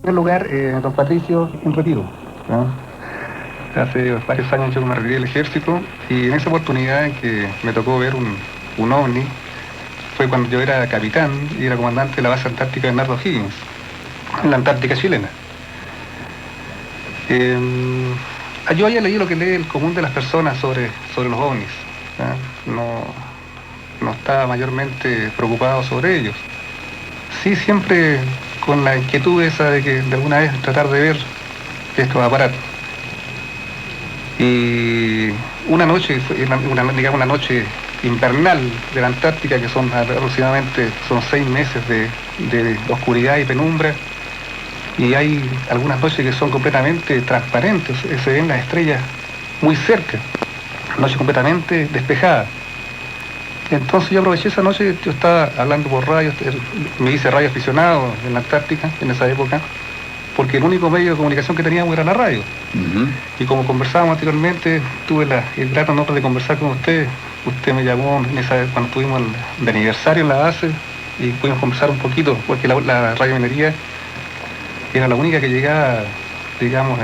primer lugar, don Patricio, en retiro, ¿no? Hace varios años yo me retiré del ejército y en esa oportunidad en que me tocó ver un ovni, fue cuando yo era capitán y era comandante de la base antártica de Bernardo O'Higgins, en la Antártica chilena. Yo había leído lo que lee el común de las personas sobre los ovnis, ¿no? No estaba mayormente preocupado sobre ellos. Sí, siempre con la inquietud esa de que de alguna vez tratar de ver estos aparatos. Y una noche, digamos una noche invernal de la Antártica, que son aproximadamente 6 meses de oscuridad y penumbra, y hay algunas noches que son completamente transparentes, se ven las estrellas muy cerca, noche completamente despejada. Entonces yo aproveché esa noche, yo estaba hablando por radio, me hice radio aficionado en la Antártica en esa época, porque el único medio de comunicación que teníamos era la radio. Y como conversábamos anteriormente, tuve el grato honor de conversar con usted. Usted me llamó cuando estuvimos de aniversario en la base y pudimos conversar un poquito, porque la radiominería era la única que llegaba, digamos,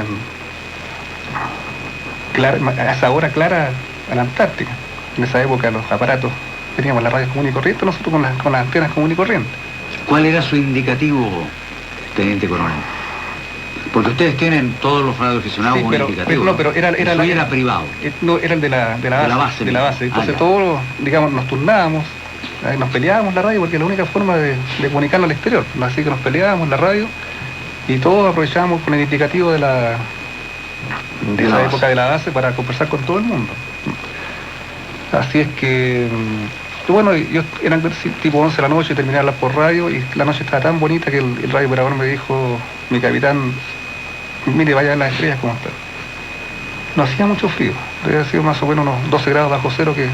a esa hora clara a la Antártica. En esa época los aparatos, teníamos la radio común y corriente, nosotros con las antenas común y corriente. ¿Cuál era su indicativo, teniente coronel? Porque ustedes tienen todos los radioaficionados un indicativo. Pero era privado. No, era el de la base. Entonces todos, digamos, nos turnábamos, nos peleábamos la radio porque es la única forma de comunicarnos al exterior. Así que nos peleábamos la radio y todos aprovechábamos con el indicativo de la época de la base para conversar con todo el mundo. Así es que, bueno, eran tipo 11 de la noche, terminé de hablar por radio y la noche estaba tan bonita que el radio operador me dijo, mi capitán, mire, vaya a las estrellas como están. No hacía mucho frío, debe haber sido más o menos unos 12 grados bajo cero, que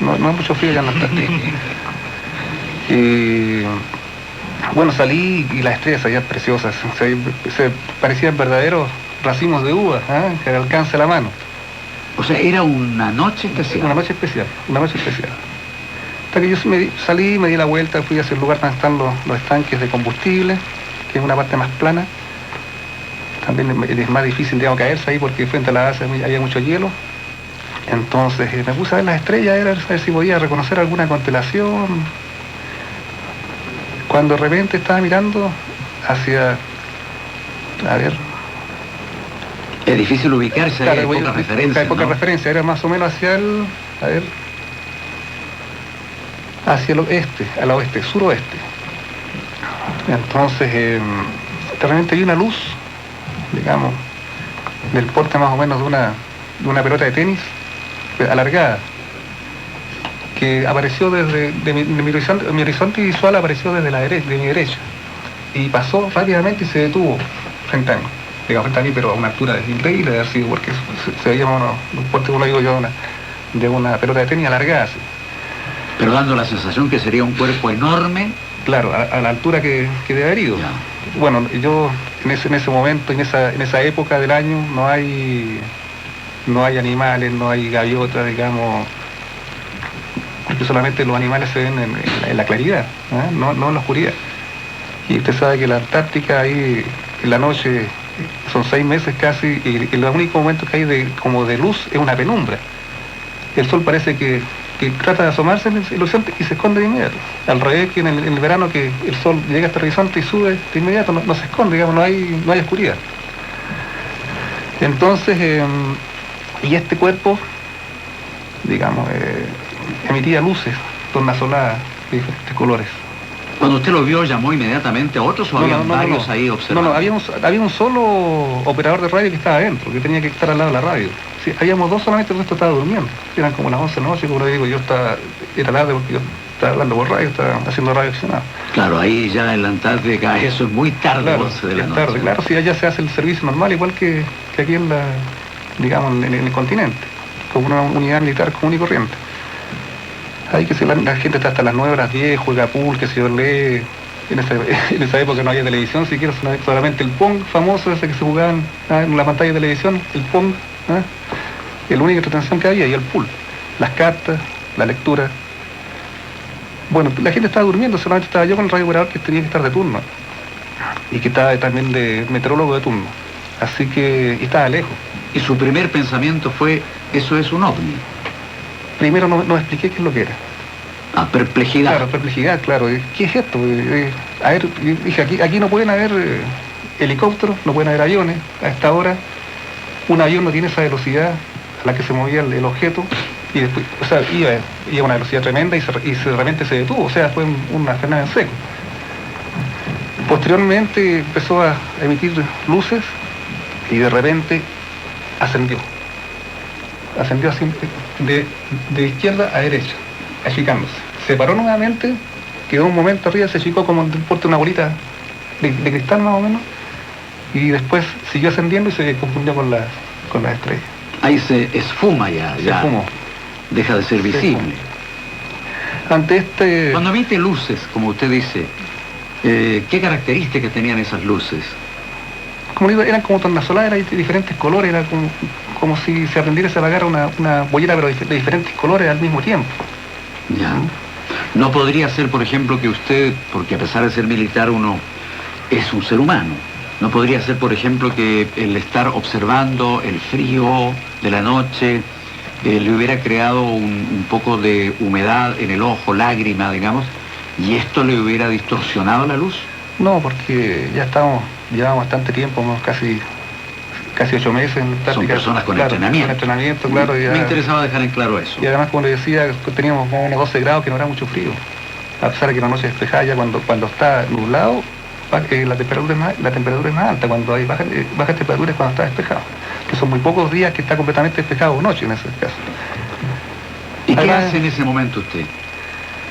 no es mucho frío ya en la Antártica. Y bueno, salí y las estrellas se veían preciosas, se parecían verdaderos racimos de uvas, que al alcance de la mano. O sea, era una noche especial. Una noche especial. Hasta que yo salí, me di la vuelta, fui hacia el lugar donde están los estanques de combustible, que es una parte más plana. También es más difícil, digamos, caerse ahí porque frente a la base había mucho hielo. Entonces me puse a ver las estrellas, a ver si podía reconocer alguna constelación. Cuando de repente estaba mirando hacia... A ver... Es difícil ubicarse, claro, hay poca referencia. Hay poca referencia, era más o menos hacia hacia el oeste, al oeste, suroeste. Entonces, de repente vi una luz, digamos, del porte más o menos de una pelota de tenis, alargada, que apareció desde mi horizonte visual, apareció desde de mi derecha, y pasó rápidamente y se detuvo frente a mí. Frente a mí, pero a una altura increíble de haber sido, porque se veía un porte, como lo digo yo, de una pelota de tenis alargada así. Pero dando la sensación que sería un cuerpo enorme. Claro, a la altura que debe haber ido. Ya. Bueno, yo en ese momento, en esa época del año, no hay animales, no hay gaviotas, digamos, porque solamente los animales se ven en la claridad, no en la oscuridad. Y usted sabe que la Antártica ahí en la noche son 6 meses casi, y el único momento que hay como de luz es una penumbra. El sol parece que trata de asomarse en el horizonte y se esconde de inmediato. Al revés que en el verano, que el sol llega hasta el horizonte y sube de inmediato, no se esconde, digamos, no hay oscuridad. Entonces, y este cuerpo, digamos, emitía luces tornasoladas de diferentes colores. Cuando usted lo vio, ¿llamó inmediatamente a otros o habían varios ahí observando? No, había un solo operador de radio que estaba adentro, que tenía que estar al lado de la radio. Sí, habíamos dos solamente, el resto estaba durmiendo. Eran como las 11 de la noche, como le digo, era tarde porque yo estaba hablando por radio, estaba haciendo radio aficionado. Claro, ahí ya en la Antártica, eso es muy tarde, claro, 11 de la noche. Tarde, claro, sí, allá se hace el servicio normal, igual que aquí en en el continente, con una unidad militar común y corriente. Ahí que la gente está hasta las 9 horas 10, juega pool, que se lee. En esa época no había televisión siquiera, solamente el Pong famoso ese que se jugaba en la pantalla de televisión, el Pong, la única entretención que había, y el pool, las cartas, la lectura. Bueno, la gente estaba durmiendo, solamente estaba yo con el radio operador que tenía que estar de turno. y que estaba también de meteorólogo de turno. Así que estaba lejos. Y su primer pensamiento fue, eso es un ovni. Primero no expliqué qué es lo que era. Ah, perplejidad. Claro, perplejidad, claro. ¿Qué es esto? A ver, dije, aquí no pueden haber helicópteros, no pueden haber aviones. A esta hora, un avión no tiene esa velocidad a la que se movía el objeto. Y después, o sea, iba a una velocidad tremenda y de repente se detuvo. O sea, fue una frenada en seco. Posteriormente empezó a emitir luces y de repente ascendió así de izquierda a derecha, achicándose. Se paró nuevamente, quedó un momento arriba, se achicó como del porte de una bolita de cristal más o menos, y después siguió ascendiendo y se confundió con las estrellas. Ahí se esfuma ya. Se esfumó. Deja de ser visible. Cuando emite luces, como usted dice, ¿qué características tenían esas luces? Como digo, eran como tornasolares, eran de diferentes colores, era como si se aprendiera a apagar una bollera, pero de diferentes colores al mismo tiempo. Ya. No podría ser, por ejemplo, que usted, porque a pesar de ser militar uno es un ser humano, no podría ser, por ejemplo, que el estar observando el frío de la noche le hubiera creado un poco de humedad en el ojo, lágrima, digamos, y esto le hubiera distorsionado la luz. No, porque llevamos bastante tiempo, casi 8 meses en práctica. Son personas con entrenamiento. Claro. Me interesaba dejar en claro eso. Y además, como le decía, teníamos más o menos 12 grados, que no era mucho frío. A pesar de que la noche es despejada, ya cuando está nublado, la temperatura es más alta. Cuando hay bajas temperaturas, cuando está despejado. Que son muy pocos días que está completamente despejado, noche en ese caso. ¿Y qué hace en ese momento usted?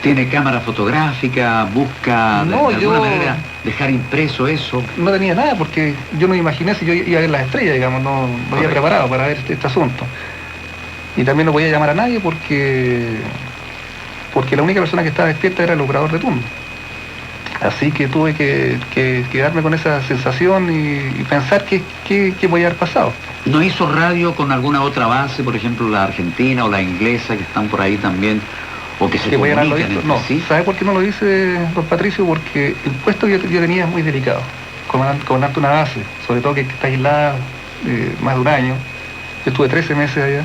¿Tiene cámara fotográfica? ¿Busca de alguna manera dejar impreso eso? No tenía nada, porque yo no me imaginé si yo iba a ver las estrellas, digamos, no había preparado para ver este asunto. Y también no podía llamar a nadie porque la única persona que estaba despierta era el operador de turno. Así que tuve que quedarme con esa sensación y pensar qué podía haber pasado. ¿No hizo radio con alguna otra base, por ejemplo la argentina o la inglesa, que están por ahí también? ¿O que se comunican entre no, sí? ¿Sabe por qué no lo dice, don Patricio? Porque el puesto que yo tenía es muy delicado. Comandante una base, sobre todo que está aislada más de un año. Yo estuve 13 meses allá.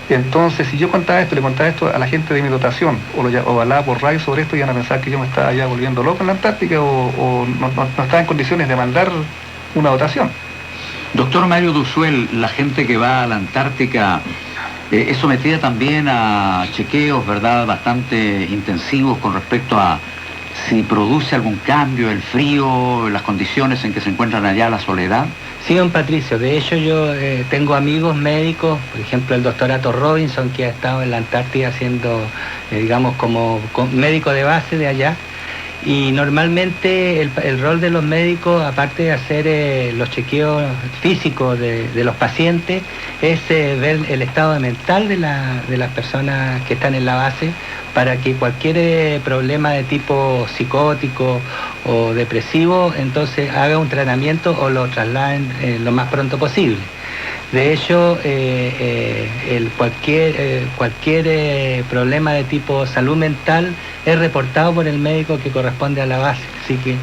Entonces, si yo le contaba esto a la gente de mi dotación, o hablaba por radio sobre esto, iban a pensar que yo me estaba ya volviendo loco en la Antártica o no estaba en condiciones de mandar una dotación. Doctor Mario Duzuel, la gente que va a la Antártica es sometida también a chequeos, ¿verdad?, bastante intensivos con respecto a si produce algún cambio, el frío, las condiciones en que se encuentran allá, la soledad. Sí, don Patricio, de hecho yo tengo amigos médicos, por ejemplo el doctor Ato Robinson, que ha estado en la Antártida siendo, digamos, como médico de base de allá. Y normalmente el rol de los médicos, aparte de hacer los chequeos físicos de los pacientes, es ver el estado mental de las personas que están en la base, para que cualquier problema de tipo psicótico o depresivo, entonces haga un tratamiento o lo trasladen lo más pronto posible. De hecho, cualquier problema de tipo salud mental es reportado por el médico que corresponde a la base. Así que,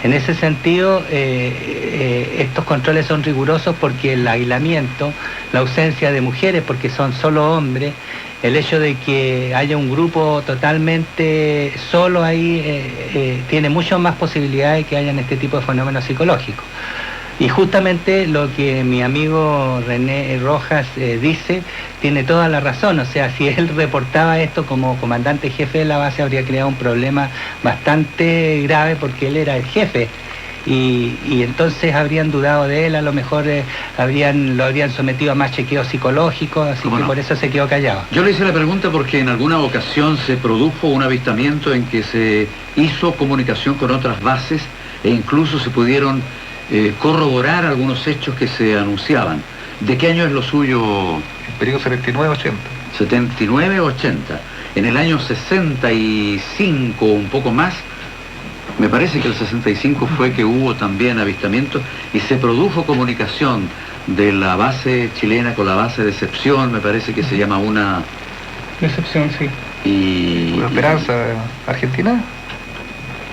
en ese sentido, estos controles son rigurosos porque el aislamiento, la ausencia de mujeres, porque son solo hombres, el hecho de que haya un grupo totalmente solo ahí, tiene muchas más posibilidades de que hayan este tipo de fenómenos psicológicos. Y justamente lo que mi amigo René Rojas dice, tiene toda la razón. O sea, si él reportaba esto como comandante jefe de la base, habría creado un problema bastante grave porque él era el jefe. Y entonces habrían dudado de él, a lo mejor lo habrían sometido a más chequeos psicológicos, así que por eso se quedó callado. Yo le hice la pregunta porque en alguna ocasión se produjo un avistamiento en que se hizo comunicación con otras bases e incluso se pudieron corroborar algunos hechos que se anunciaban. ¿De qué año es lo suyo? El periodo 79-80. 79-80. En el año 65, un poco más, me parece que el 65 fue que hubo también avistamientos y se produjo comunicación de la base chilena con la base de Decepción, me parece que se llama una... Decepción, sí. Y... ¿Esperanza Argentina?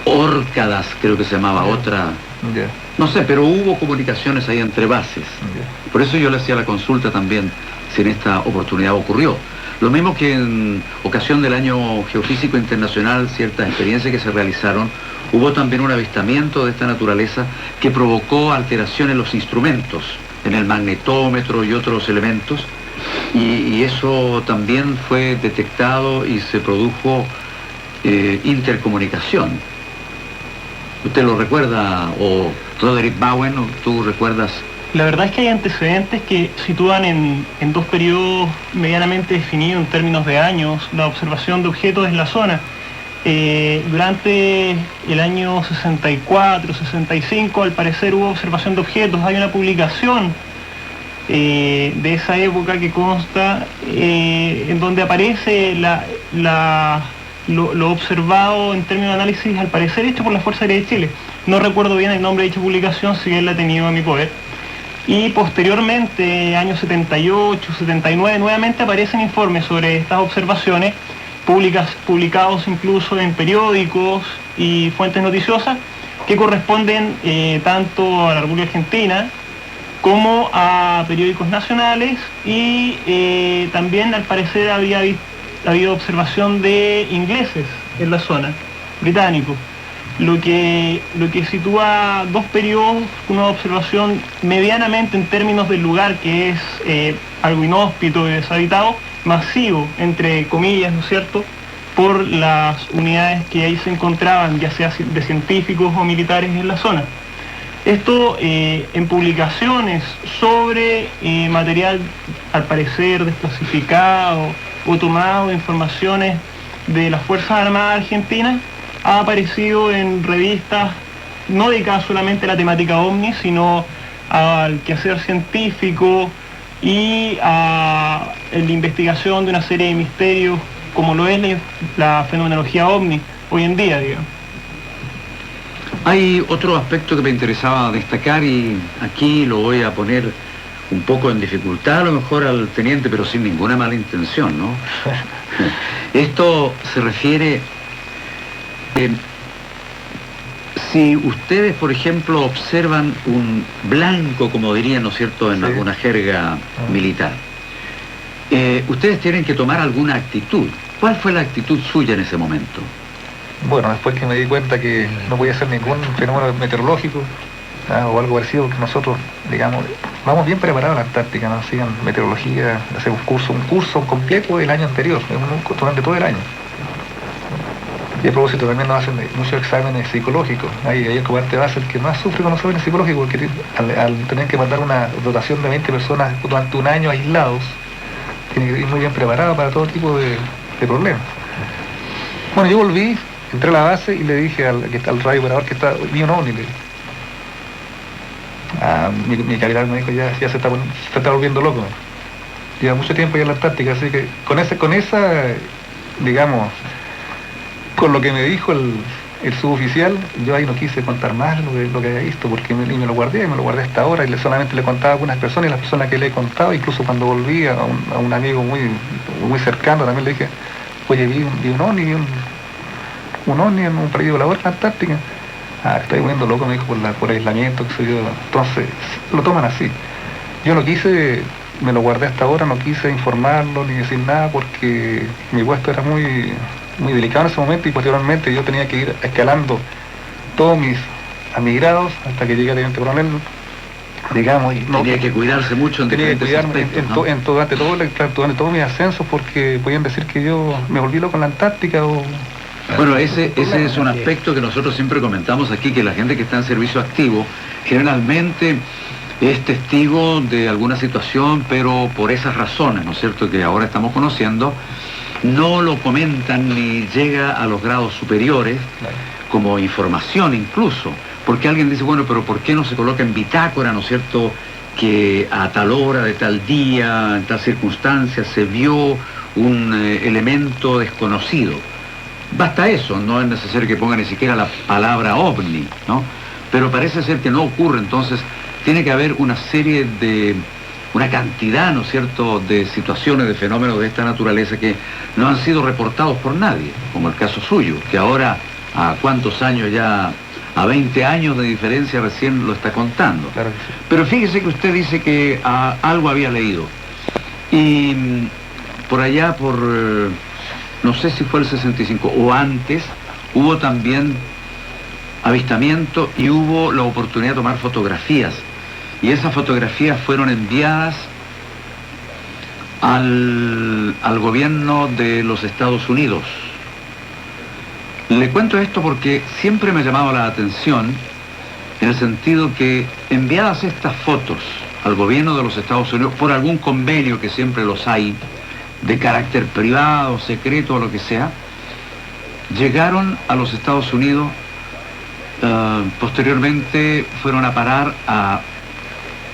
Órcadas, creo que se llamaba otra... Ya. No sé, pero hubo comunicaciones ahí entre bases. Ya. Por eso yo le hacía la consulta también si en esta oportunidad ocurrió. Lo mismo que en ocasión del Año Geofísico Internacional, ciertas experiencias que se realizaron, hubo también un avistamiento de esta naturaleza que provocó alteraciones en los instrumentos, en el magnetómetro y otros elementos, y eso también fue detectado y se produjo intercomunicación. ¿Usted lo recuerda? O Roderick Bowen, ¿tú recuerdas? La verdad es que hay antecedentes que sitúan en dos periodos medianamente definidos en términos de años la observación de objetos en la zona. Durante el año 64, 65, al parecer hubo observación de objetos. Hay una publicación de esa época que consta en donde aparece lo observado en términos de análisis, al parecer hecho por la Fuerza Aérea de Chile. No recuerdo bien el nombre de dicha publicación, si bien la he tenido a mi poder. Y posteriormente, años 78, 79, nuevamente aparecen informes sobre estas observaciones, publicados incluso en periódicos y fuentes noticiosas, que corresponden tanto a la República Argentina como a periódicos nacionales, y también al parecer había habido observación de ingleses en la zona, británicos, lo que sitúa dos periodos, una observación medianamente en términos del lugar, que es algo inhóspito y deshabitado, masivo, entre comillas, ¿no es cierto?, por las unidades que ahí se encontraban, ya sea de científicos o militares en la zona. Esto en publicaciones sobre material al parecer desclasificado o tomado de informaciones de las Fuerzas Armadas Argentinas, ha aparecido en revistas no dedicadas solamente a la temática OVNI, sino al quehacer científico y a la investigación de una serie de misterios, como lo es la fenomenología OVNI hoy en día, digamos. Hay otro aspecto que me interesaba destacar, y aquí lo voy a poner un poco en dificultad a lo mejor al teniente, pero sin ninguna mala intención, ¿no? Esto se refiere... si ustedes, por ejemplo, observan un blanco, como dirían, ¿no es cierto?, en alguna jerga militar, ustedes tienen que tomar alguna actitud. ¿Cuál fue la actitud suya en ese momento? Bueno, después que me di cuenta que no podía ser ningún fenómeno meteorológico o algo parecido, porque nosotros, digamos, vamos bien preparados a la Antártica, nos hacían meteorología, hacemos un curso completo del año anterior, durante todo el año. Y a propósito también nos hacen muchos exámenes psicológicos. Ahí el comandante de base el que más sufre con los exámenes psicológicos, porque al tener que mandar una dotación de 20 personas durante un año aislados, tiene que ir muy bien preparado para todo tipo de problemas. Bueno, yo volví, entré a la base y le dije al radio operador que vi un ovni. Mi capitán me dijo, ya se está volviendo loco. Lleva mucho tiempo ya en la Antártica, así que con esa, digamos, con lo que me dijo el suboficial, yo ahí no quise contar más lo que había visto, porque me lo guardé hasta ahora, y solamente le contaba a algunas personas, y las personas que le he contado, incluso cuando volví a un amigo muy cercano, también le dije, oye, vi un ovni, un ovni en un periodo de labor en la Antártica. Estoy volviendo loco, me dijo, por aislamiento, que soy yo. Entonces, lo toman así. Yo no quise, me lo guardé hasta ahora, no quise informarlo ni decir nada, porque mi puesto era muy delicado en ese momento, y posteriormente yo tenía que ir escalando todos mis grados hasta que llegué a teniente coronel, digamos. Y no, tenía que cuidarse mucho en tenía que diferentes cuidarme aspectos, ¿no? durante todos mis ascensos, porque podían decir que yo me volví loco en la Antártica o... Bueno, ese es un aspecto que nosotros siempre comentamos aquí, que la gente que está en servicio activo generalmente es testigo de alguna situación, pero por esas razones, ¿no es cierto?, que ahora estamos conociendo, no lo comentan ni llega a los grados superiores, como información incluso, porque alguien dice, bueno, pero ¿por qué no se coloca en bitácora, ¿no es cierto?, que a tal hora, de tal día, en tal circunstancia, se vio un elemento desconocido? Basta eso, no es necesario que ponga ni siquiera la palabra ovni, ¿no? Pero parece ser que no ocurre, entonces tiene que haber una cantidad, ¿no es cierto?, de situaciones, de fenómenos de esta naturaleza que no han sido reportados por nadie, como el caso suyo, que ahora, ¿a cuántos años ya a 20 años de diferencia recién lo está contando. Claro que sí. Pero fíjese que usted dice que algo había leído. Y por allá, no sé si fue el 65 o antes, hubo también avistamiento y hubo la oportunidad de tomar fotografías. Y esas fotografías fueron enviadas al gobierno de los Estados Unidos. Le cuento esto porque siempre me ha llamado la atención en el sentido que enviadas estas fotos al gobierno de los Estados Unidos por algún convenio, que siempre los hay, de carácter privado, secreto o lo que sea, llegaron a los Estados Unidos, posteriormente fueron a parar a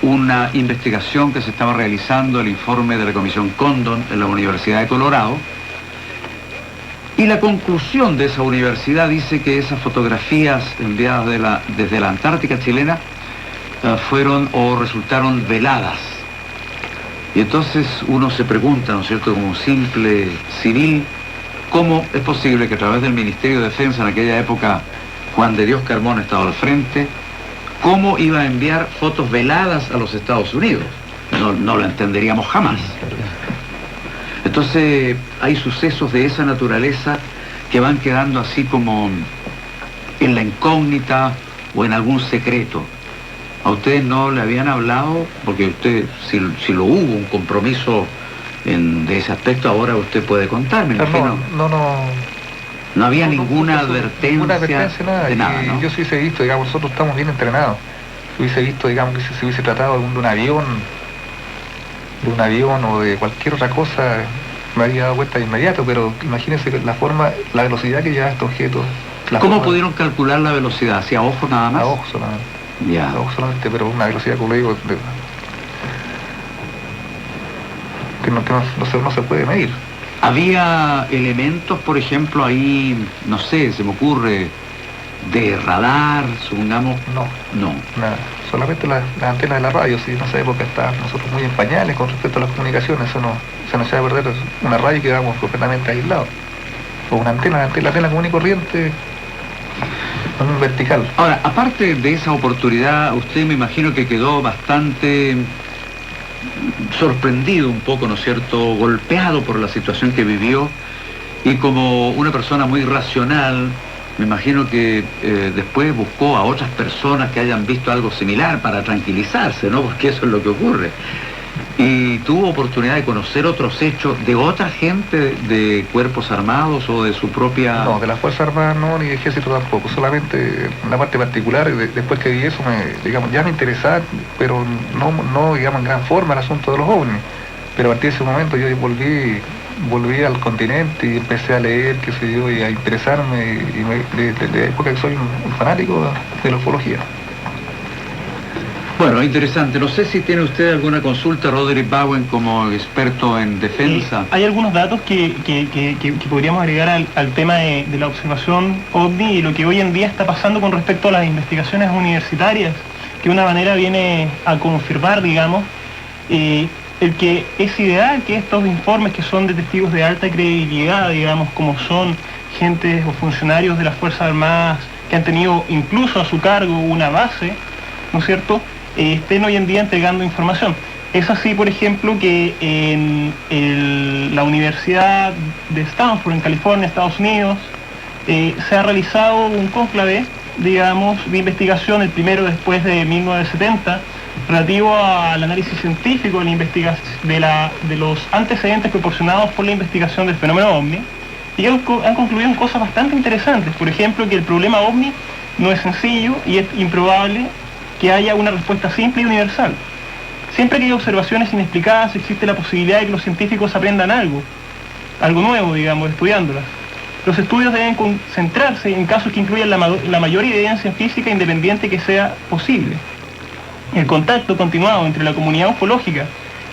una investigación que se estaba realizando, el informe de la Comisión Condon en la Universidad de Colorado, y la conclusión de esa universidad dice que esas fotografías enviadas desde la Antártica chilena fueron o resultaron veladas. Y entonces uno se pregunta, ¿no es cierto?, como un simple civil, ¿cómo es posible que a través del Ministerio de Defensa en aquella época, Juan de Dios Carmona estaba al frente, cómo iba a enviar fotos veladas a los Estados Unidos? No lo entenderíamos jamás. Entonces hay sucesos de esa naturaleza que van quedando así como en la incógnita o en algún secreto. ¿A ustedes no le habían hablado? Porque usted, si lo hubo, un compromiso de ese aspecto, ahora usted puede contarme. No había ninguna advertencia, nada. De nada, ¿no? Yo sí hubiese visto, digamos, nosotros estamos bien entrenados. Si hubiese visto, digamos, que si se hubiese tratado de un avión o de cualquier otra cosa, me habría dado cuenta de inmediato, pero imagínense la velocidad que lleva este objeto. ¿Cómo pudieron calcular la velocidad? ¿Hacia ojo nada más? A ojo solamente. Ya. A ojo solamente, pero una velocidad, como le digo, que no se puede medir. ¿Había elementos, por ejemplo, ahí, no sé, se me ocurre, de radar, supongamos? No. Nada. Solamente las antenas de la radio. Si en esa época estábamos nosotros muy en pañales con respecto a las comunicaciones, eso no se nos iba a perder una radio y quedamos completamente aislados. O una antena, la antena común y corriente, también vertical. Ahora, aparte de esa oportunidad, usted me imagino que quedó bastante sorprendido un poco, ¿no es cierto?, golpeado por la situación que vivió, y como una persona muy racional, me imagino que después buscó a otras personas que hayan visto algo similar para tranquilizarse, ¿no?, porque eso es lo que ocurre. Y tuvo oportunidad de conocer otros hechos de otra gente de cuerpos armados o de su propia... No, de las Fuerzas Armadas no, ni de Ejército tampoco, solamente en la parte particular. Después que vi eso, ya me interesaba, pero no digamos en gran forma el asunto de los ovnis. Pero a partir de ese momento yo volví al continente y empecé a leer, qué sé yo, y a interesarme, de época que soy un fanático de la ufología. Bueno, interesante. No sé si tiene usted alguna consulta, Roderick Bowen, como experto en defensa. Hay algunos datos que podríamos agregar al tema de la observación OVNI y lo que hoy en día está pasando con respecto a las investigaciones universitarias, que de una manera viene a confirmar, digamos, el que es ideal que estos informes, que son de testigos de alta credibilidad, digamos, como son gentes o funcionarios de las Fuerzas Armadas que han tenido incluso a su cargo una base, ¿no es cierto?, estén hoy en día entregando información. Es así, por ejemplo, que en la Universidad de Stanford, en California, Estados Unidos, se ha realizado un cónclave, digamos, de investigación, el primero después de 1970, relativo al análisis científico de los antecedentes proporcionados por la investigación del fenómeno OVNI, y han concluido en cosas bastante interesantes. Por ejemplo, que el problema OVNI no es sencillo y es improbable que haya una respuesta simple y universal. Siempre que hay observaciones inexplicadas, existe la posibilidad de que los científicos aprendan algo nuevo, digamos, estudiándolas. Los estudios deben concentrarse en casos que incluyan la mayor evidencia física independiente que sea posible. El contacto continuado entre la comunidad ufológica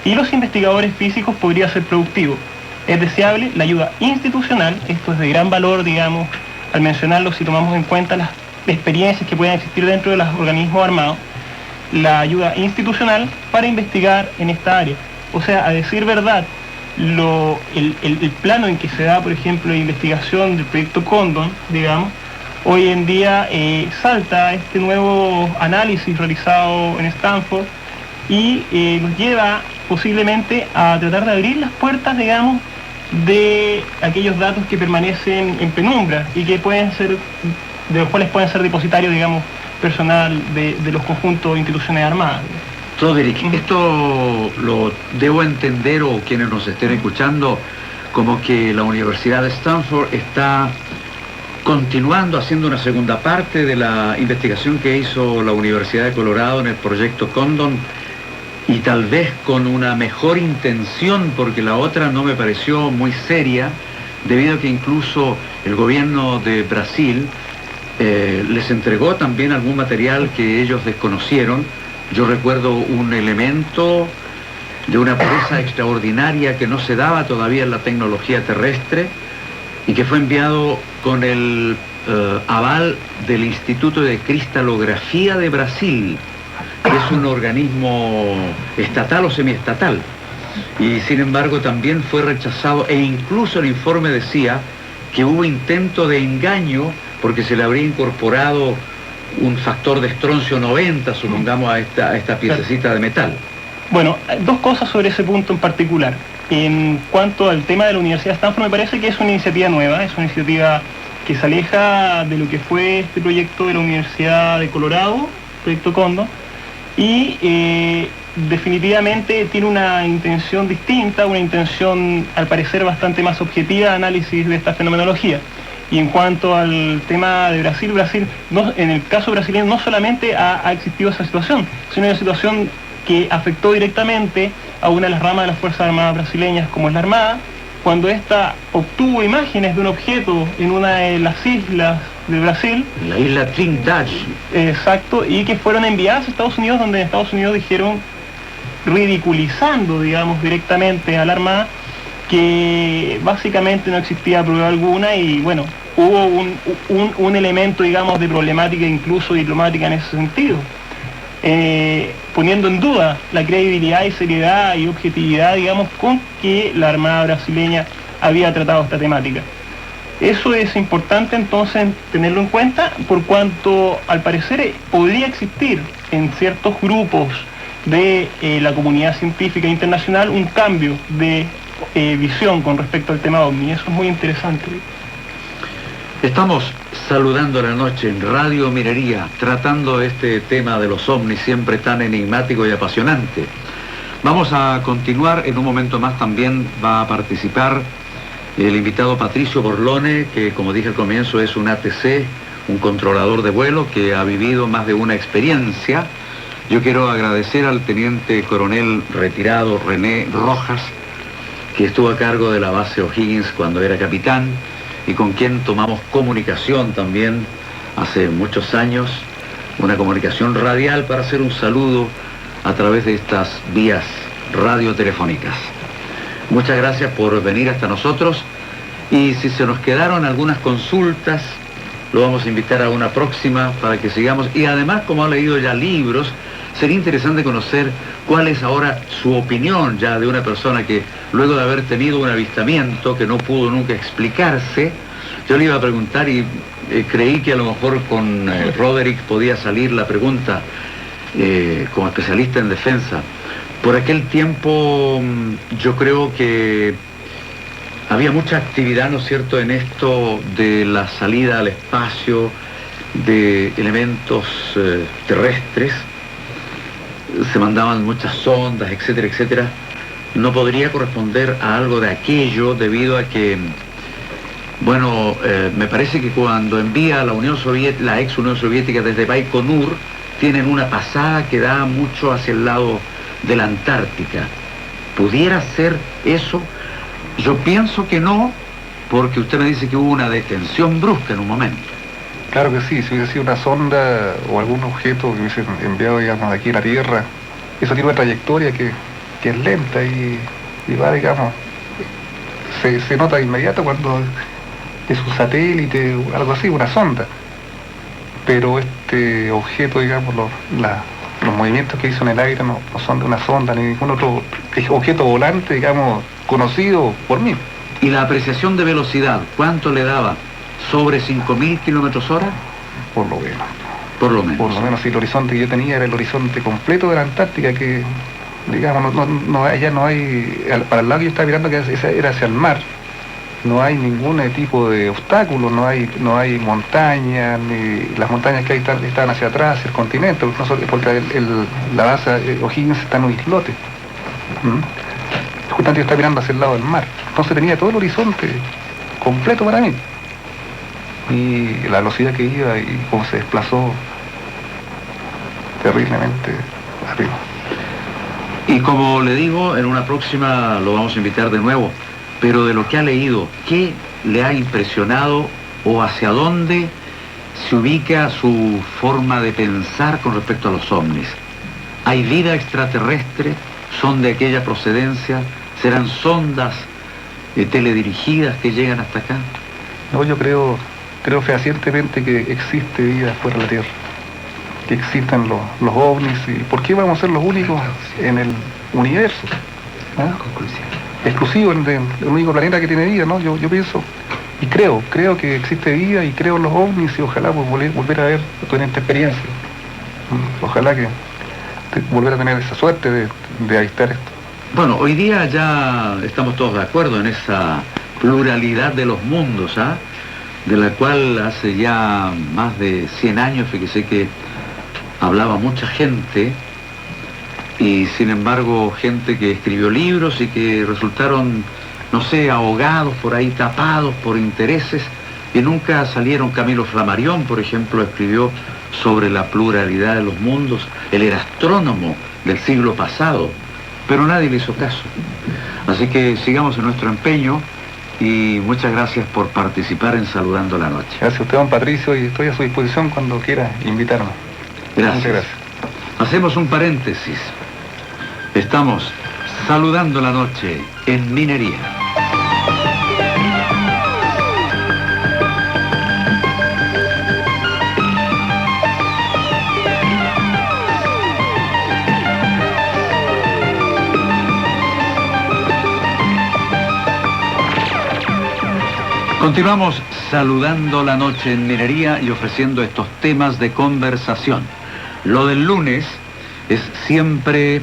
y los investigadores físicos podría ser productivo. Es deseable la ayuda institucional, esto es de gran valor, digamos, al mencionarlo, si tomamos en cuenta las experiencias que puedan existir dentro de los organismos armados, la ayuda institucional para investigar en esta área. O sea, a decir verdad, el plano en que se da, por ejemplo, la investigación del proyecto Condon, digamos, Hoy en día salta este nuevo análisis realizado en Stanford y nos lleva posiblemente a tratar de abrir las puertas, digamos, de aquellos datos que permanecen en penumbra y que pueden ser, de los cuales pueden ser depositarios, digamos, personal de los conjuntos de instituciones armadas. Roderick, esto lo debo entender, o quienes nos estén escuchando, como que la Universidad de Stanford está continuando haciendo una segunda parte de la investigación que hizo la Universidad de Colorado en el proyecto Condon, y tal vez con una mejor intención, porque la otra no me pareció muy seria, debido a que incluso el gobierno de Brasil les entregó también algún material que ellos desconocieron. Yo recuerdo un elemento de una pureza extraordinaria que no se daba todavía en la tecnología terrestre y que fue enviado con el aval del Instituto de Cristalografía de Brasil, que es un organismo estatal o semiestatal, y sin embargo también fue rechazado, e incluso el informe decía que hubo intento de engaño porque se le habría incorporado un factor de estroncio 90, supongamos, a esta piececita de metal. Bueno, dos cosas sobre ese punto en particular. En cuanto al tema de la Universidad de Stanford, me parece que es una iniciativa nueva, es una iniciativa que se aleja de lo que fue este proyecto de la Universidad de Colorado, proyecto Condon, y definitivamente tiene una intención distinta, una intención al parecer bastante más objetiva de análisis de esta fenomenología. Y en cuanto al tema de Brasil, en el caso brasileño no solamente ha existido esa situación, sino una situación que afectó directamente a una de las ramas de las Fuerzas Armadas brasileñas, como es la Armada, cuando ésta obtuvo imágenes de un objeto en una de las islas de Brasil. La isla Trindade. Exacto, y que fueron enviadas a Estados Unidos, donde en Estados Unidos dijeron, ridiculizando, digamos, directamente a la Armada, que básicamente no existía prueba alguna, y bueno, hubo un elemento, digamos, de problemática incluso diplomática en ese sentido, poniendo en duda la credibilidad y seriedad y objetividad, digamos, con que la Armada brasileña había tratado esta temática. Eso es importante entonces tenerlo en cuenta, por cuanto al parecer podría existir en ciertos grupos de la comunidad científica internacional un cambio de visión con respecto al tema OVNI. Eso es muy interesante. Estamos saludando la noche en Radio Minería, tratando este tema de los ovnis, siempre tan enigmático y apasionante. Vamos a continuar, en un momento más también va a participar el invitado Patricio Borlone, que como dije al comienzo es un ATC, un controlador de vuelo que ha vivido más de una experiencia. Yo quiero agradecer al teniente coronel retirado René Rojas, que estuvo a cargo de la base O'Higgins cuando era capitán, y con quien tomamos comunicación también hace muchos años, una comunicación radial para hacer un saludo a través de estas vías radiotelefónicas. Muchas gracias por venir hasta nosotros, y si se nos quedaron algunas consultas, lo vamos a invitar a una próxima para que sigamos, y además, como ha leído ya libros, sería interesante conocer cuál es ahora su opinión ya de una persona que luego de haber tenido un avistamiento que no pudo nunca explicarse. Yo le iba a preguntar y creí que a lo mejor con Roderick podía salir la pregunta como especialista en defensa. Por aquel tiempo yo creo que había mucha actividad, ¿no es cierto?, en esto de la salida al espacio de elementos terrestres. Se mandaban muchas sondas, etcétera, etcétera. No podría corresponder a algo de aquello debido a que, bueno, me parece que cuando envía la Unión Soviética, la ex Unión Soviética desde Baikonur, tienen una pasada que da mucho hacia el lado de la Antártica. ¿Pudiera ser eso? Yo pienso que no, porque usted me dice que hubo una detención brusca en un momento. Claro que sí, si hubiese sido una sonda o algún objeto que hubiesen enviado, digamos, de aquí a la Tierra, eso tiene una trayectoria que es lenta y va, digamos, se nota de inmediato cuando es un satélite o algo así, una sonda. Pero este objeto, digamos, los movimientos que hizo en el aire no son de una sonda ni ningún otro objeto volante, digamos, conocido por mí. ¿Y la apreciación de velocidad, cuánto le daba? sobre 5.000 kilómetros/hora? Por lo menos. Por lo menos. Por lo menos, si el horizonte que yo tenía era el horizonte completo de la Antártica, que, digamos, allá no hay, para el lado que yo estaba mirando, que era hacia el mar, no hay ningún tipo de obstáculo, no hay montañas, ni las montañas que hay están hacia atrás, hacia el continente, porque la base O'Higgins está en un islote. Justamente yo estaba mirando hacia el lado del mar, entonces tenía todo el horizonte completo para mí. Y la velocidad que iba y cómo se desplazó terriblemente arriba. Y como le digo, en una próxima lo vamos a invitar de nuevo, pero de lo que ha leído, ¿qué le ha impresionado o hacia dónde se ubica su forma de pensar con respecto a los ovnis? ¿Hay vida extraterrestre? ¿Son de aquella procedencia? ¿Serán sondas teledirigidas que llegan hasta acá? No, yo creo fehacientemente que existe vida fuera de la Tierra, que existen los ovnis. ¿Y por qué vamos a ser los únicos en el universo? ¿Ah? Exclusivo, el único planeta que tiene vida, ¿no? Yo pienso y creo que existe vida y creo en los ovnis y ojalá pues, volver a ver toda esta experiencia. Ojalá que volver a tener esa suerte de avistar esto. Bueno, hoy día ya estamos todos de acuerdo en esa pluralidad de los mundos, ¿ah? De la cual hace ya más de 100 años, fíjese que hablaba mucha gente, y sin embargo gente que escribió libros y que resultaron, no sé, ahogados por ahí, tapados por intereses, que nunca salieron. Camilo Flammarion, por ejemplo, escribió sobre la pluralidad de los mundos. Él era astrónomo del siglo pasado, pero nadie le hizo caso. Así que sigamos en nuestro empeño. Y muchas gracias por participar en Saludando la Noche. Gracias a usted, don Patricio, y estoy a su disposición cuando quiera invitarme. Gracias. Muchas gracias. Hacemos un paréntesis. Estamos Saludando la Noche en Minería. Continuamos Saludando la Noche en Minería y ofreciendo estos temas de conversación. Lo del lunes es siempre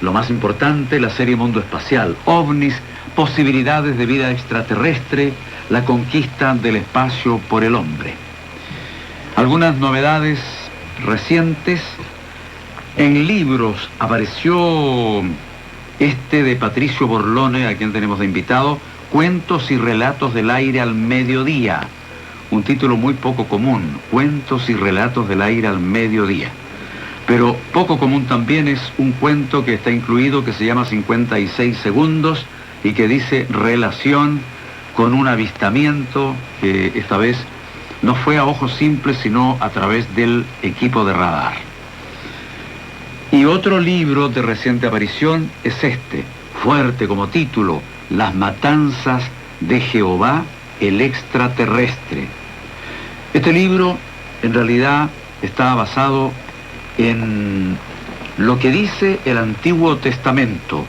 lo más importante, la serie Mundo Espacial, ovnis, posibilidades de vida extraterrestre, la conquista del espacio por el hombre. Algunas novedades recientes. En libros apareció este de Patricio Borlone, a quien tenemos de invitado, Cuentos y relatos del aire al mediodía. Un título muy poco común, Cuentos y relatos del aire al mediodía. Pero poco común también es un cuento que está incluido que se llama 56 segundos y que dice relación con un avistamiento que esta vez no fue a ojos simples sino a través del equipo de radar. Y otro libro de reciente aparición es este, fuerte como título, Las matanzas de Jehová, el extraterrestre. Este libro en realidad está basado en lo que dice el Antiguo Testamento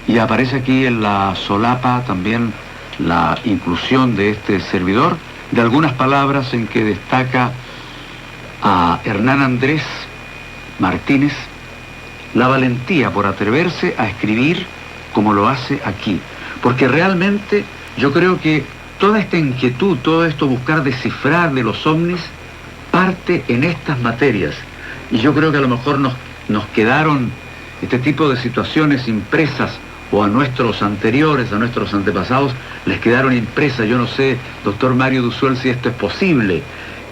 y aparece aquí en la solapa también la inclusión de este servidor de algunas palabras en que destaca a Hernán Andrés Martínez la valentía por atreverse a escribir como lo hace aquí, porque realmente yo creo que toda esta inquietud, todo esto buscar descifrar de los ovnis parte en estas materias. Y yo creo que a lo mejor nos quedaron este tipo de situaciones impresas, o a nuestros anteriores, a nuestros antepasados, les quedaron impresas. Yo no sé, doctor Mario Duzuel, si esto es posible,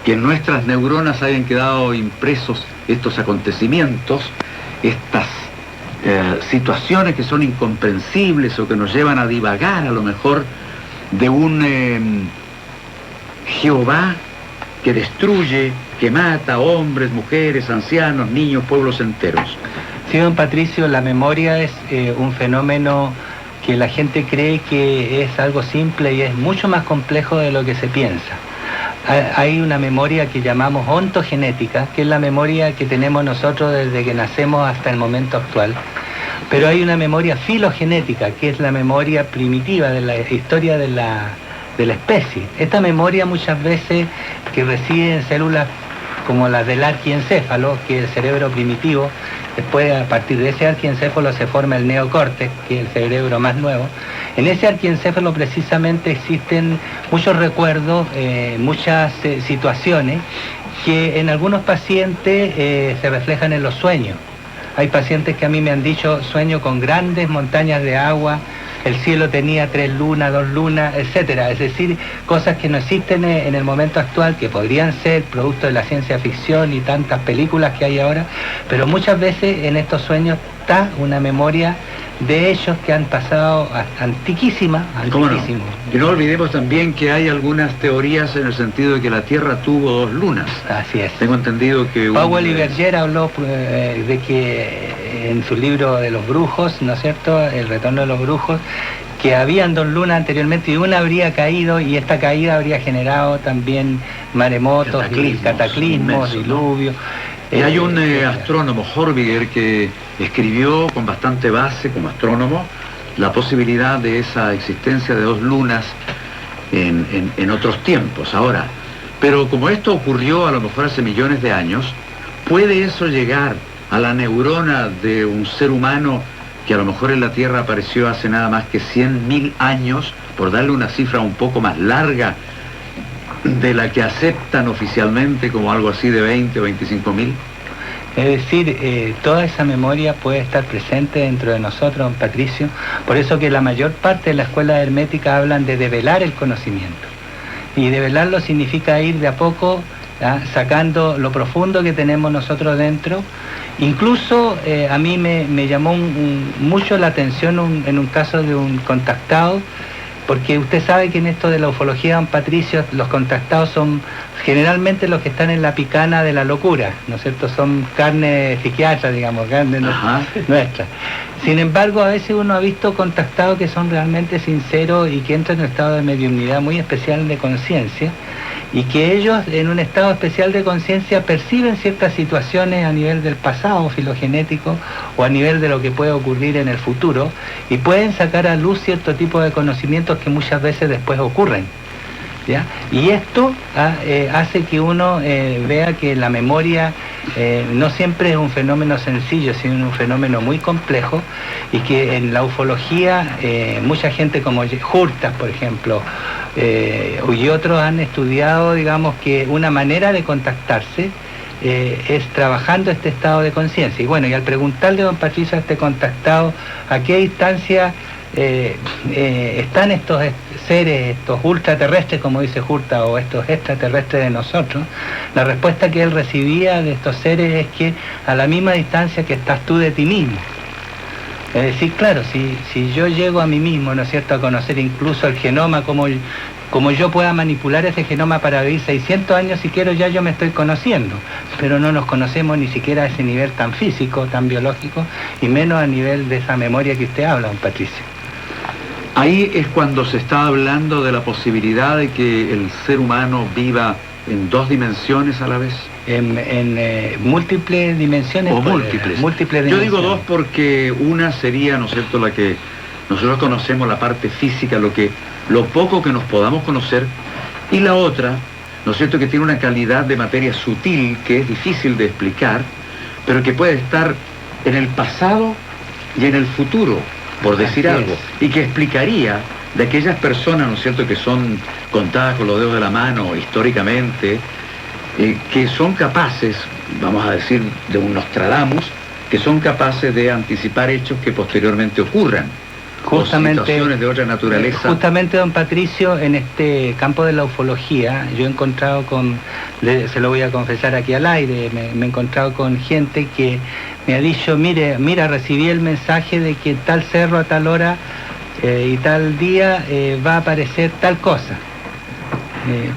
que en nuestras neuronas hayan quedado impresos estos acontecimientos, estas situaciones que son incomprensibles o que nos llevan a divagar a lo mejor de un Jehová que destruye, que mata hombres, mujeres, ancianos, niños, pueblos enteros. Sí, don Patricio, la memoria es un fenómeno que la gente cree que es algo simple y es mucho más complejo de lo que se piensa. Hay una memoria que llamamos ontogenética, que es la memoria que tenemos nosotros desde que nacemos hasta el momento actual. Pero hay una memoria filogenética, que es la memoria primitiva de la historia de de la especie. Esta memoria muchas veces que reside en células como las del arquiencéfalo, que es el cerebro primitivo, después a partir de ese arquiencéfalo se forma el neocórtex, que es el cerebro más nuevo. En ese arquiencéfalo precisamente existen muchos recuerdos, muchas situaciones que en algunos pacientes se reflejan en los sueños. Hay pacientes que a mí me han dicho sueño con grandes montañas de agua, el cielo tenía 3 lunas, 2 lunas, etcétera. Es decir, cosas que no existen en el momento actual, que podrían ser producto de la ciencia ficción y tantas películas que hay ahora, pero muchas veces en estos sueños está una memoria de ellos que han pasado antiquísima. Y no olvidemos también que hay algunas teorías en el sentido de que la Tierra tuvo 2 lunas. Así es. Tengo entendido que... Powell y Berger habló de que en su libro de los brujos, ¿no es cierto?, El retorno de los brujos, que habían 2 lunas anteriormente y una habría caído y esta caída habría generado también maremotos, cataclismos, diluvios. Y hay un astrónomo, Horviger, que escribió con bastante base como astrónomo la posibilidad de esa existencia de 2 lunas en otros tiempos. Ahora, pero como esto ocurrió a lo mejor hace millones de años, ¿puede eso llegar a la neurona de un ser humano que a lo mejor en la Tierra apareció hace nada más que 100.000 años, por darle una cifra un poco más larga de la que aceptan oficialmente como algo así de 20 o 25.000? Es decir, toda esa memoria puede estar presente dentro de nosotros, don Patricio. Por eso que la mayor parte de la escuela hermética hablan de develar el conocimiento. Y develarlo significa ir de a poco sacando lo profundo que tenemos nosotros dentro. Incluso a mí me llamó mucho la atención en un caso de un contactado, porque usted sabe que en esto de la ufología, don Patricio, los contactados son generalmente los que están en la picana de la locura, ¿no es cierto? Son carne psiquiatra, digamos, carne nuestra. Sin embargo, a veces uno ha visto contactados que son realmente sinceros y que entran en un estado de mediunidad muy especial de conciencia, y que ellos en un estado especial de conciencia perciben ciertas situaciones a nivel del pasado filogenético o a nivel de lo que puede ocurrir en el futuro, y pueden sacar a luz cierto tipo de conocimientos que muchas veces después ocurren, ¿ya? Y esto hace que uno vea que la memoria no siempre es un fenómeno sencillo, sino un fenómeno muy complejo, y que en la ufología mucha gente como Hurtas, por ejemplo, y otros han estudiado, digamos, que una manera de contactarse es trabajando este estado de conciencia. Y bueno, y al preguntarle, don Patricio, a este contactado a qué distancia están estos seres, estos ultraterrestres, como dice Hurta, o estos extraterrestres de nosotros, la respuesta que él recibía de estos seres es que a la misma distancia que estás tú de ti mismo. Es decir, claro, si yo llego a mí mismo, ¿no es cierto?, a conocer incluso el genoma, como yo pueda manipular ese genoma para vivir 600 años si quiero, ya yo me estoy conociendo, pero no nos conocemos ni siquiera a ese nivel tan físico, tan biológico, y menos a nivel de esa memoria que usted habla, don Patricio. Ahí es cuando se está hablando de la posibilidad de que el ser humano viva en 2 dimensiones a la vez. En múltiples dimensiones. O múltiples. Yo digo 2 porque una sería, ¿no es cierto?, la que nosotros conocemos, la parte física, lo poco que nos podamos conocer, y la otra, ¿no es cierto?, que tiene una calidad de materia sutil que es difícil de explicar, pero que puede estar en el pasado y en el futuro, por decir algo, y que explicaría de aquellas personas, ¿no es cierto?, que son contadas con los dedos de la mano históricamente, que son capaces, vamos a decir, de un Nostradamus, que son capaces de anticipar hechos que posteriormente ocurran. Justamente, situaciones de otra naturaleza. Justamente, don Patricio, en este campo de la ufología, yo he encontrado se lo voy a confesar aquí al aire, me he encontrado con gente que me ha dicho, mira, recibí el mensaje de que tal cerro a tal hora y tal día va a aparecer tal cosa.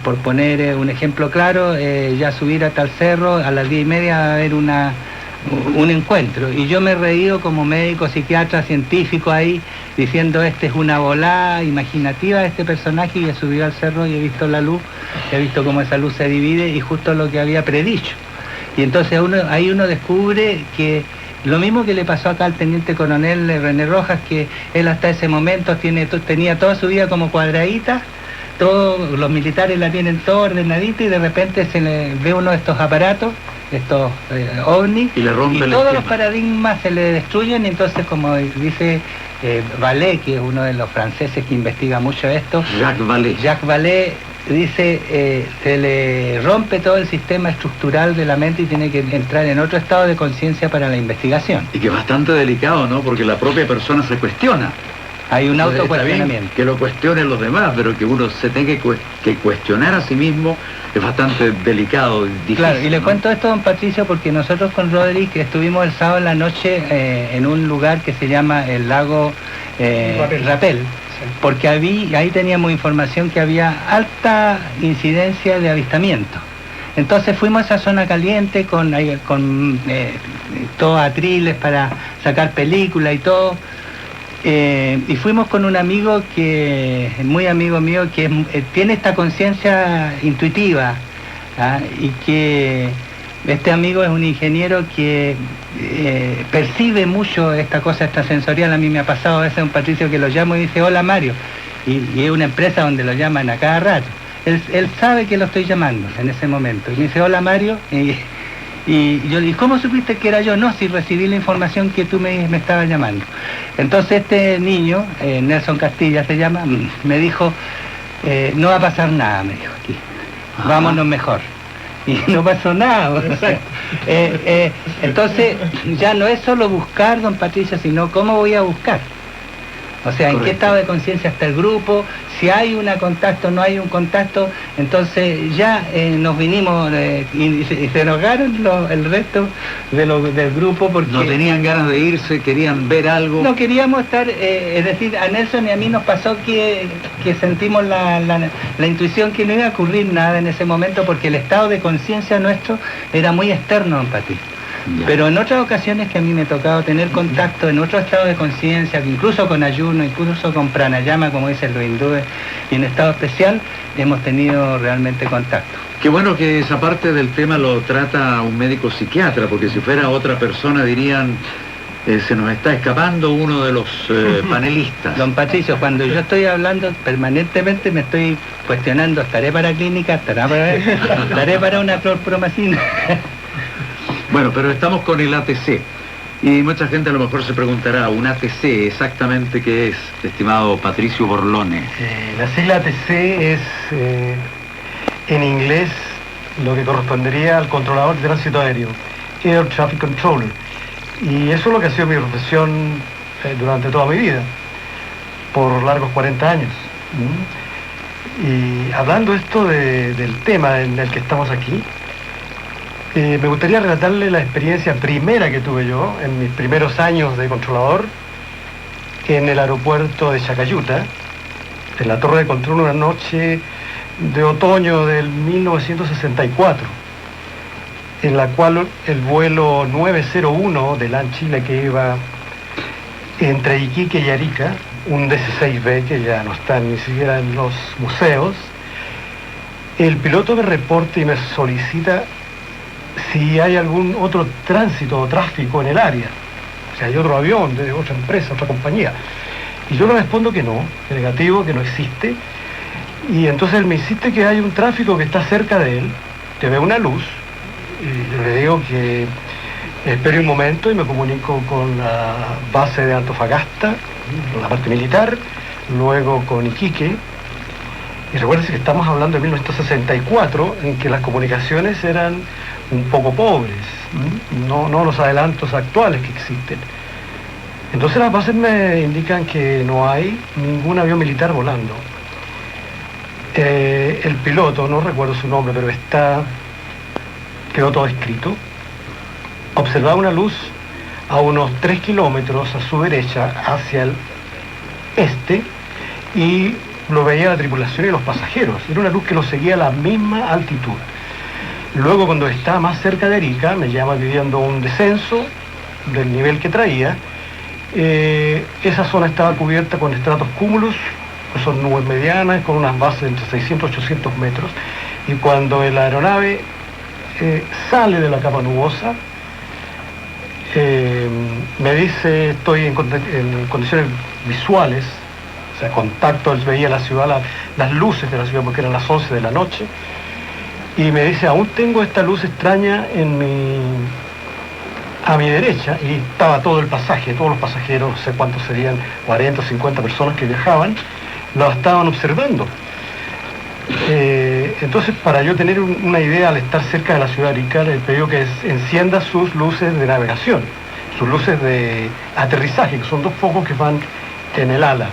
Por poner un ejemplo claro, ya subir a tal cerro, a las 10:30 va a haber un encuentro. Y yo me he reído como médico, psiquiatra, científico ahí, diciendo, este es una volada imaginativa de este personaje, y he subido al cerro y he visto la luz, he visto cómo esa luz se divide, y justo lo que había predicho. Y entonces ahí uno descubre que lo mismo que le pasó acá al teniente coronel René Rojas, que él hasta ese momento tenía toda su vida como cuadradita, todos los militares la tienen todo ordenadita y de repente se le ve uno de estos aparatos, estos ovnis, y le rompe el todos esquema. los paradigmas se le destruyen, y entonces, como dice Vallée, que es uno de los franceses que investiga mucho esto, Jacques Vallée dice, se le rompe todo el sistema estructural de la mente y tiene que entrar en otro estado de conciencia para la investigación. Y que es bastante delicado, ¿no? Porque la propia persona se cuestiona. Hay un Entonces, autocuestionamiento. está bien que lo cuestionen los demás, pero que uno se tenga que cuestionar a sí mismo es bastante delicado y difícil. Claro, y le ¿no? cuento esto, don Patricio, porque nosotros con Roderick estuvimos el sábado en la noche en un lugar que se llama el lago Rapel, porque ahí teníamos información que había alta incidencia de avistamiento. Entonces fuimos a esa zona caliente con todos atriles para sacar películas y todo. Y fuimos con un amigo que es muy amigo mío, que tiene esta conciencia intuitiva, ¿ah? Y que este amigo es un ingeniero que percibe mucho esta cosa extrasensorial. A mí me ha pasado a veces un Patricio que lo llamo y dice, hola Mario, y es una empresa donde lo llaman a cada rato. Él sabe que lo estoy llamando en ese momento, y me dice, hola Mario, y yo le dije, ¿cómo supiste que era yo? No, si recibí la información que tú me estabas llamando. Entonces este niño, Nelson Castilla se llama, me dijo, no va a pasar nada, me dijo aquí, vámonos mejor. Y no pasó nada. Entonces ya no es solo buscar, don Patricio, sino cómo voy a buscar. O sea, en qué estado de conciencia está el grupo, si hay un contacto, no hay un contacto. Entonces ya nos vinimos y se enojaron el resto del grupo porque... No tenían ganas de irse, querían ver algo. No queríamos estar, es decir, a Nelson y a mí nos pasó que sentimos la intuición que no iba a ocurrir nada en ese momento porque el estado de conciencia nuestro era muy externo, don Patricio. Ya. Pero en otras ocasiones que a mí me ha tocado tener contacto en otro estado de conciencia, incluso con ayuno, incluso con pranayama, como dicen los hindúes, y en estado especial, hemos tenido realmente contacto. Qué bueno que esa parte del tema lo trata un médico psiquiatra, porque si fuera otra persona dirían, se nos está escapando uno de los panelistas. Don Patricio, cuando yo estoy hablando permanentemente me estoy cuestionando, ¿estaré para clínica? ¿Estaré para una clorpromacina? Bueno, pero estamos con el ATC. Y mucha gente a lo mejor se preguntará, ¿un ATC exactamente qué es, estimado Patricio Borlone? La sigla ATC es, en inglés, lo que correspondería al controlador de tránsito aéreo, Air Traffic Controller. Y eso es lo que ha sido mi profesión durante toda mi vida, por largos 40 años. Y hablando esto del tema en el que estamos aquí, me gustaría relatarle la experiencia primera que tuve yo en mis primeros años de controlador en el aeropuerto de Chacayuta, en la torre de control, una noche de otoño del 1964, en la cual el vuelo 901 de LAN Chile, que iba entre Iquique y Arica, un DC-6B que ya no está ni siquiera en los museos, el piloto me reporta y me solicita si hay algún otro tránsito o tráfico en el área, si hay otro avión de otra empresa, otra compañía. Y yo le respondo que no, que negativo, que no existe. Y entonces él me insiste que hay un tráfico que está cerca de él, que ve una luz, y yo le digo que espere un momento y me comunico con la base de Antofagasta, la parte militar, luego con Iquique. Y recuérdense que estamos hablando de 1964, en que las comunicaciones eran un poco pobres, no los adelantos actuales que existen. Entonces las bases me indican que no hay ningún avión militar volando. El piloto, no recuerdo su nombre, pero quedó todo escrito, observaba una luz a unos 3 kilómetros a su derecha hacia el este y lo veía la tripulación y los pasajeros. Era una luz que lo seguía a la misma altitud. Luego, cuando estaba más cerca de Arica, me llama pidiendo un descenso del nivel que traía. Esa zona estaba cubierta con estratos cúmulos, que son nubes medianas, con unas bases entre 600 y 800 metros. Y cuando la aeronave sale de la capa nubosa, me dice, estoy en condiciones visuales, sea, contacto, él veía la ciudad, las luces de la ciudad, porque eran las 11 de la noche, y me dice, aún tengo esta luz extraña a mi derecha, y estaba todo el pasaje, todos los pasajeros, no sé cuántos serían, 40 o 50 personas que viajaban, lo estaban observando. Entonces, para yo tener una idea, al estar cerca de la ciudad de Arica, le pedí que encienda sus luces de navegación, sus luces de aterrizaje, que son 2 focos que van en el ala.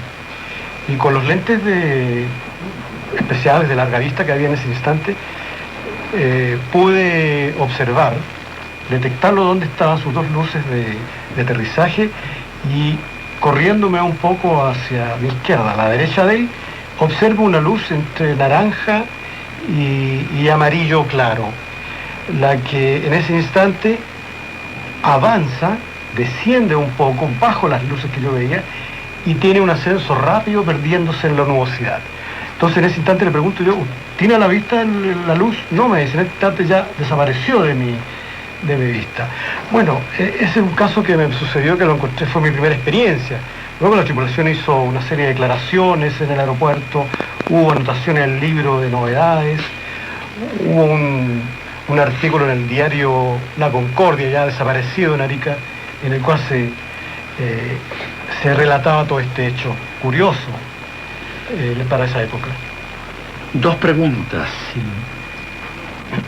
Y con los lentes especiales de larga vista que había en ese instante, pude observar, detectarlo dónde estaban sus 2 luces de aterrizaje, y corriéndome un poco hacia mi izquierda, a la derecha de él, observo una luz entre naranja y amarillo claro, la que en ese instante avanza, desciende un poco bajo las luces que yo veía y tiene un ascenso rápido perdiéndose en la nubosidad. Entonces en ese instante le pregunto yo, ¿tiene a la vista la luz? No, me dice, en este instante ya desapareció de mi vista. Bueno, ese es un caso que me sucedió, que lo encontré, fue mi primera experiencia. Luego la tripulación hizo una serie de declaraciones en el aeropuerto, hubo anotaciones en el libro de novedades, hubo un artículo en el diario La Concordia, ya desaparecido en Arica, en el cual se relataba todo este hecho curioso para esa época. 2 preguntas.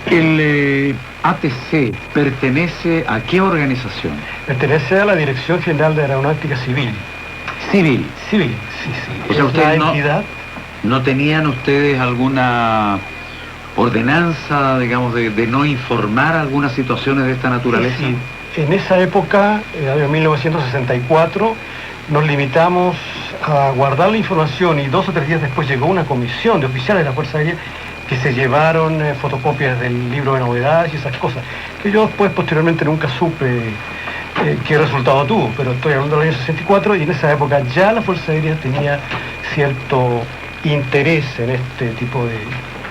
¿El ATC pertenece a qué organización? Pertenece a la Dirección General de Aeronáutica Civil. Civil. Civil, sí. O sea, ustedes ¿no tenían ustedes alguna ordenanza, digamos, de no informar algunas situaciones de esta naturaleza? Sí. En esa época, en el año 1964, nos limitamos a guardar la información, y 2 o 3 días después llegó una comisión de oficiales de la Fuerza Aérea que se llevaron fotocopias del libro de novedades y esas cosas, que yo después, posteriormente, nunca supe qué resultado tuvo, pero estoy hablando del año 64, y en esa época ya la Fuerza Aérea tenía cierto interés en este tipo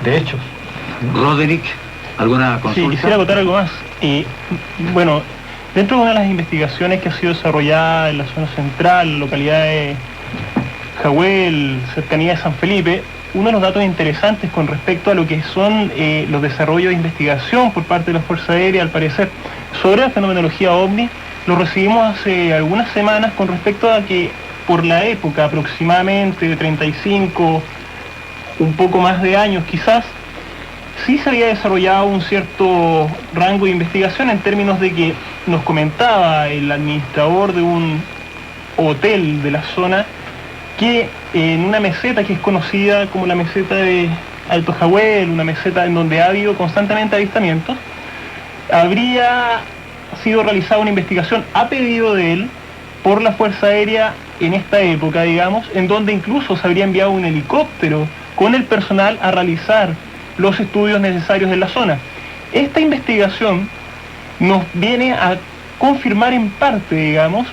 de hechos. Roderick, ¿alguna consulta? Sí, quisiera acotar algo más. Bueno, dentro de una de las investigaciones que ha sido desarrollada en la zona central, localidad de Jahuel, cercanía de San Felipe, uno de los datos interesantes con respecto a lo que son los desarrollos de investigación por parte de la Fuerza Aérea, al parecer, sobre la fenomenología OVNI, lo recibimos hace algunas semanas con respecto a que por la época aproximadamente de 35, un poco más de años quizás, sí se había desarrollado un cierto rango de investigación en términos de que nos comentaba el administrador de un hotel de la zona que en una meseta que es conocida como la meseta de Alto Jahuel, una meseta en donde ha habido constantemente avistamientos, habría sido realizada una investigación a pedido de él por la Fuerza Aérea en esta época, digamos, en donde incluso se habría enviado un helicóptero con el personal a realizar los estudios necesarios en la zona. Esta investigación nos viene a confirmar en parte, digamos,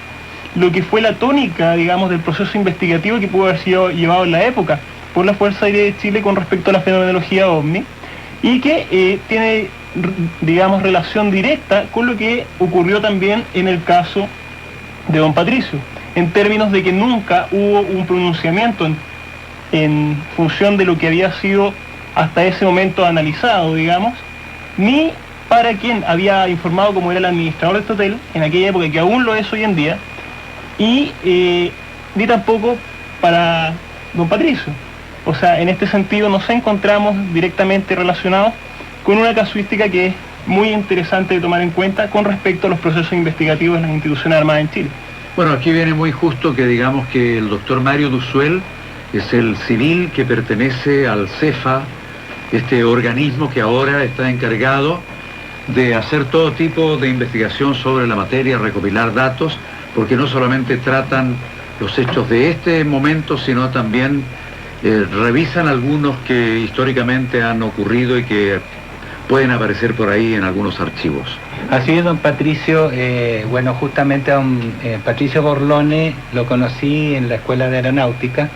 lo que fue la tónica, digamos, del proceso investigativo que pudo haber sido llevado en la época por la Fuerza Aérea de Chile con respecto a la fenomenología OVNI, y que tiene, digamos, relación directa con lo que ocurrió también en el caso de don Patricio, en términos de que nunca hubo un pronunciamiento en función de lo que había sido hasta ese momento analizado, digamos, ni para quien había informado como era el administrador de este hotel en aquella época, que aún lo es hoy en día, y ni tampoco para don Patricio. O sea, en este sentido nos encontramos directamente relacionados con una casuística que es muy interesante de tomar en cuenta con respecto a los procesos investigativos de las instituciones armadas en Chile. Bueno, aquí viene muy justo que digamos que el doctor Mario Duzuel es el civil que pertenece al CEFA, este organismo que ahora está encargado de hacer todo tipo de investigación sobre la materia, recopilar datos, porque no solamente tratan los hechos de este momento, sino también revisan algunos que históricamente han ocurrido y que pueden aparecer por ahí en algunos archivos. Así es, don Patricio. Bueno, justamente a don Patricio Borlone lo conocí en la Escuela de Aeronáutica,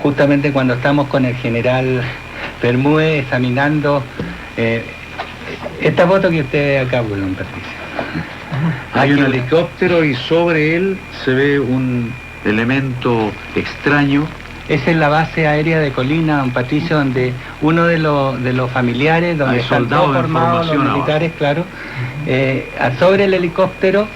justamente cuando estamos con el general Bermúdez examinando esta foto que usted ve acá, don Patricio. Hay un helicóptero y sobre él se ve un elemento extraño Esa es la base aérea de Colina, don Patricio, donde uno de los familiares, donde Hay están soldados todos en formados los formación militares, claro, sobre el helicóptero,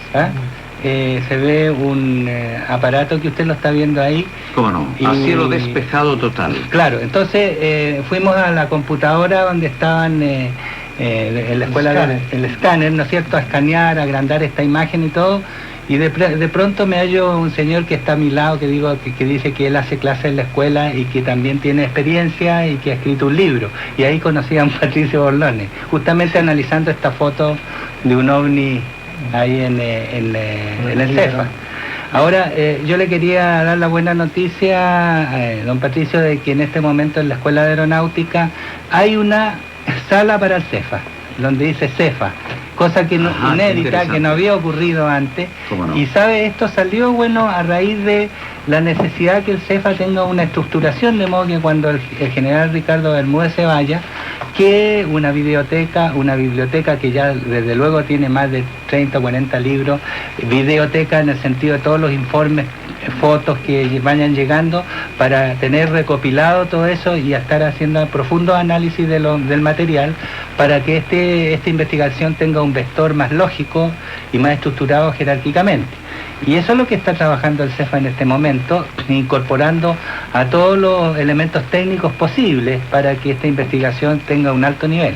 se ve un aparato que usted lo está viendo ahí. ¿Cómo no? A Y- cielo despejado total. Claro, entonces fuimos a la computadora donde estaban en la escuela el escáner, ¿no es cierto?, a escanear, a agrandar esta imagen y todo, y de pronto me hallo un señor que está a mi lado, que dice que él hace clases en la escuela y que también tiene experiencia y que ha escrito un libro, y ahí conocí a un Patricio Borlones, justamente analizando esta foto de un ovni ahí en el CEFA. Ahora, yo le quería dar la buena noticia, don Patricio, de que en este momento en la Escuela de Aeronáutica hay una sala para el CEFA, donde dice CEFA, cosa que Ajá, qué inédita, interesante. que no había ocurrido antes. ¿Cómo no? Y sabe, esto salió, bueno, a raíz de la necesidad que el CEFA tenga una estructuración, de modo que cuando el general Ricardo Bermúdez se vaya, que una biblioteca que ya desde luego tiene más de 30 o 40 libros, biblioteca en el sentido de todos los informes, fotos que vayan llegando, para tener recopilado todo eso y a estar haciendo profundos análisis del material, para que esta investigación tenga un vector más lógico y más estructurado jerárquicamente. Y eso es lo que está trabajando el CEFA en este momento, incorporando a todos los elementos técnicos posibles para que esta investigación tenga un alto nivel.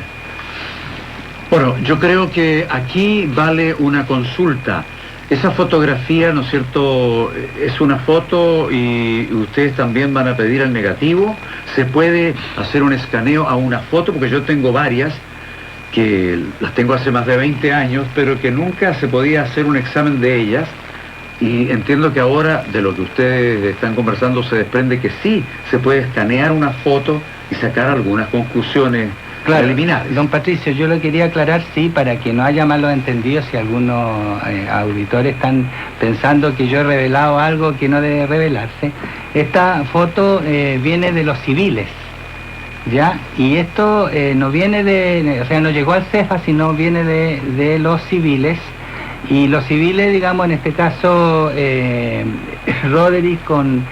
Bueno, yo creo que aquí vale una consulta. Esa fotografía, ¿no es cierto?, es una foto y ustedes también van a pedir el negativo. ¿Se puede hacer un escaneo a una foto? Porque yo tengo varias, que las tengo hace más de 20 años, pero que nunca se podía hacer un examen de ellas. Y entiendo que ahora, de lo que ustedes están conversando, se desprende que sí se puede escanear una foto y sacar algunas conclusiones preliminares. Don Patricio, yo lo quería aclarar, sí, para que no haya malos entendidos, si algunos auditores están pensando que yo he revelado algo que no debe revelarse. Esta foto viene de los civiles, ¿ya? Y esto no viene o sea, no llegó al CEFA, sino viene de los civiles. Y los civiles, digamos, en este caso, Roderick con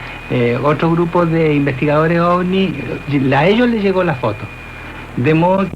otro grupo de investigadores OVNI, a ellos les llegó la foto. De modo que